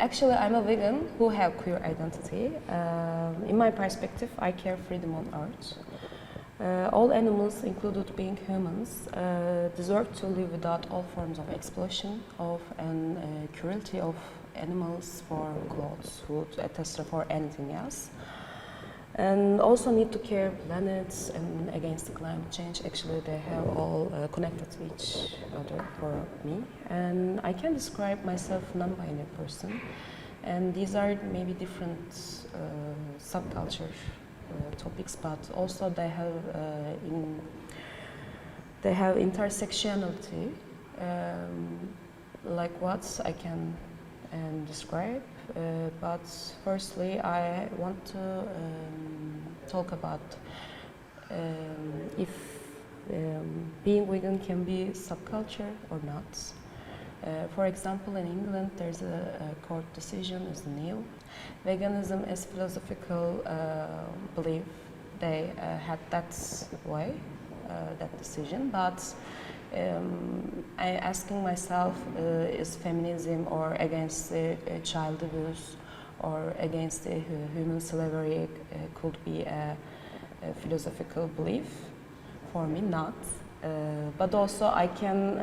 Actually, I'm a vegan who have queer identity. In my perspective, I care freedom on Earth. All animals, included being humans, deserve to live without all forms of exploitation of and cruelty of animals for clothes, food, etc. for anything else. And also need to care planets and against the climate change. Actually, they have all connected to each other for me. And I can describe myself non-binary person. And these are maybe different subculture topics, but also they have intersectionality. Like what I can describe. But firstly, I want to talk about if being vegan can be subculture or not. For example, in England, there's a court decision, is new. Veganism is philosophical belief. They had that way, that decision, but I asking myself, is feminism or against child abuse or against human slavery could be a philosophical belief? For me, not. But also I can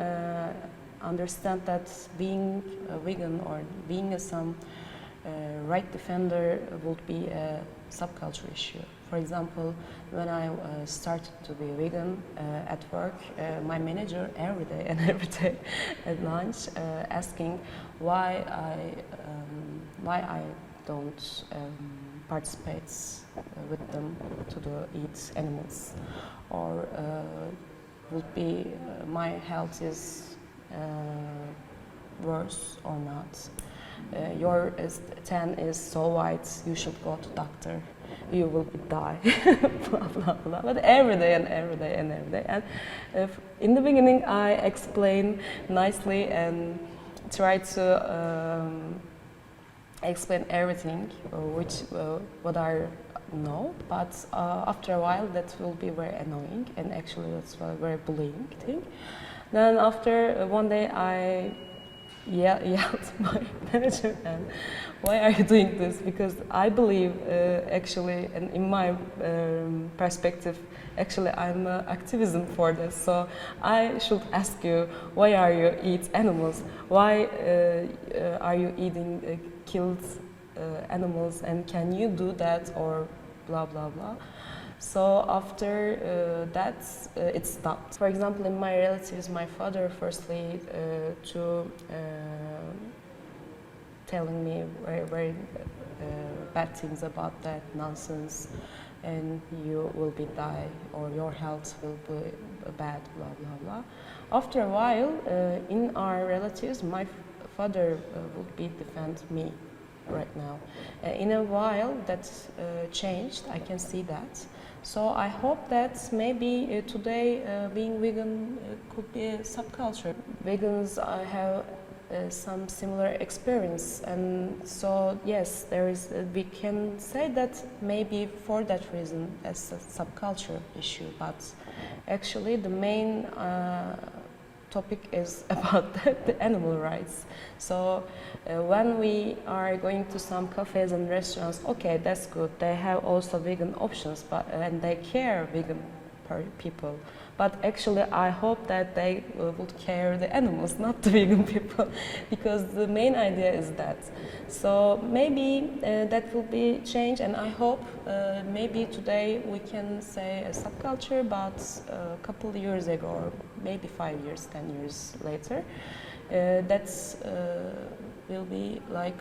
understand that being a vegan or being some right defender would be a subculture issue. For example, when I started to be vegan at work, my manager every day at lunch asking why I don't participate with them to eat animals, or would be my health is worse or not. Your tan is so white, you should go to doctor. You will die, blah blah blah. But every day. And in the beginning, I explain nicely and try to explain everything, what I know. But after a while, that will be very annoying, and actually that's a very bullying thing. Then after one day, I yelled my manager, and why are you doing this? Because I believe actually, and in my perspective, actually I'm activism for this. So I should ask you, why are you eat animals? Why are you eating killed animals? And can you do that, or blah blah blah? So after that, it stopped. For example, in my relatives, my father firstly telling me very bad things about that nonsense, and you will be die, or your health will be bad, blah blah blah. After a while, in our relatives, my father would be defend me right now. In a while, that changed. I can see that. So I hope that maybe today being vegan could be a subculture. Vegans have some similar experience, and so yes, there is. We can say that maybe for that reason as a subculture issue, but actually the main topic is about the animal rights. So when we are going to some cafes and restaurants, okay, that's good. They have also vegan options, and they care vegan people. But actually, I hope that they would care the animals, not the vegan people, because the main idea is that. So maybe that will be changed, and I hope maybe today we can say a subculture, but a couple of years ago, or maybe 5 years, 10 years later, that's will be like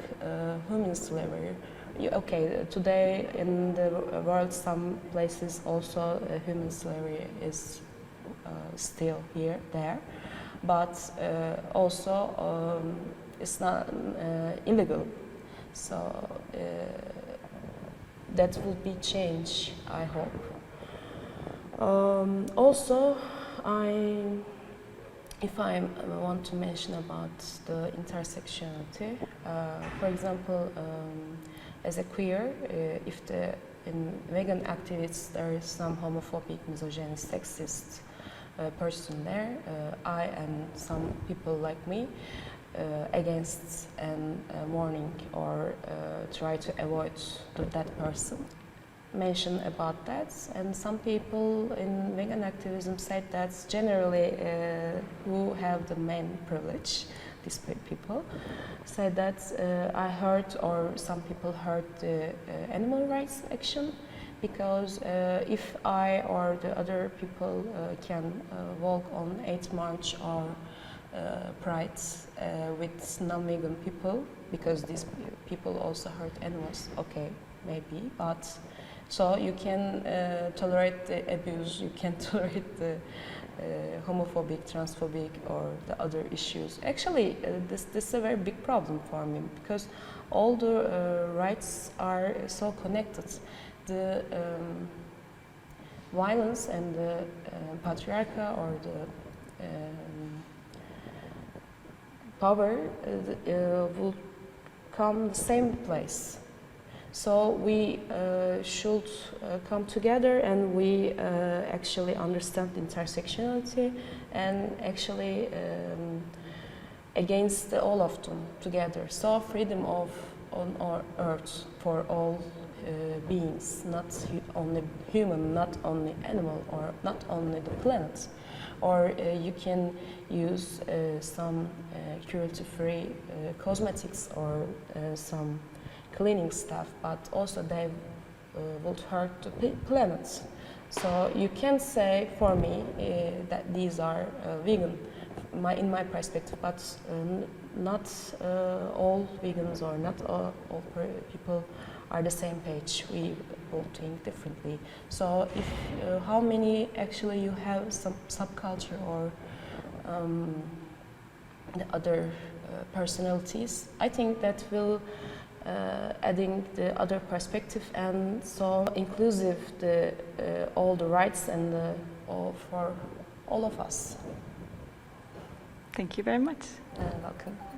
human slavery. Okay, today in the world, some places also human slavery is still there, but also it's not illegal. So that will be changed, I hope. Also, If I want to mention about the intersectionality, for example, as a queer, if in vegan activists there is some homophobic, misogynist, sexist person there, I and some people like me against and warning or try to avoid that person. Mention about that, and some people in vegan activism said that generally who have the main privilege, these people, said that I heard, or some people heard the animal rights action, because if I or the other people can walk on 8 March or Pride with non-vegan people, because these people also hurt animals, okay, maybe, but so you can tolerate the abuse, you can tolerate the homophobic, transphobic, or the other issues. Actually, this is a very big problem for me, because all the rights are so connected. The violence and the patriarchy or the power will come the same place. So we should come together, and we actually understand intersectionality, and actually against all of them together. So freedom on our earth for all beings, not only human, not only animal, or not only the planet. Or you can use some cruelty-free cosmetics or some cleaning stuff, but also they would hurt the planet. So you can say for me that these are vegan, in my perspective, but not all vegans or not all people are the same page. We all think differently. So if how many actually you have some subculture or the other personalities, I think that will adding the other perspective, and so inclusive all the rights and for all of us. Thank you very much. Welcome.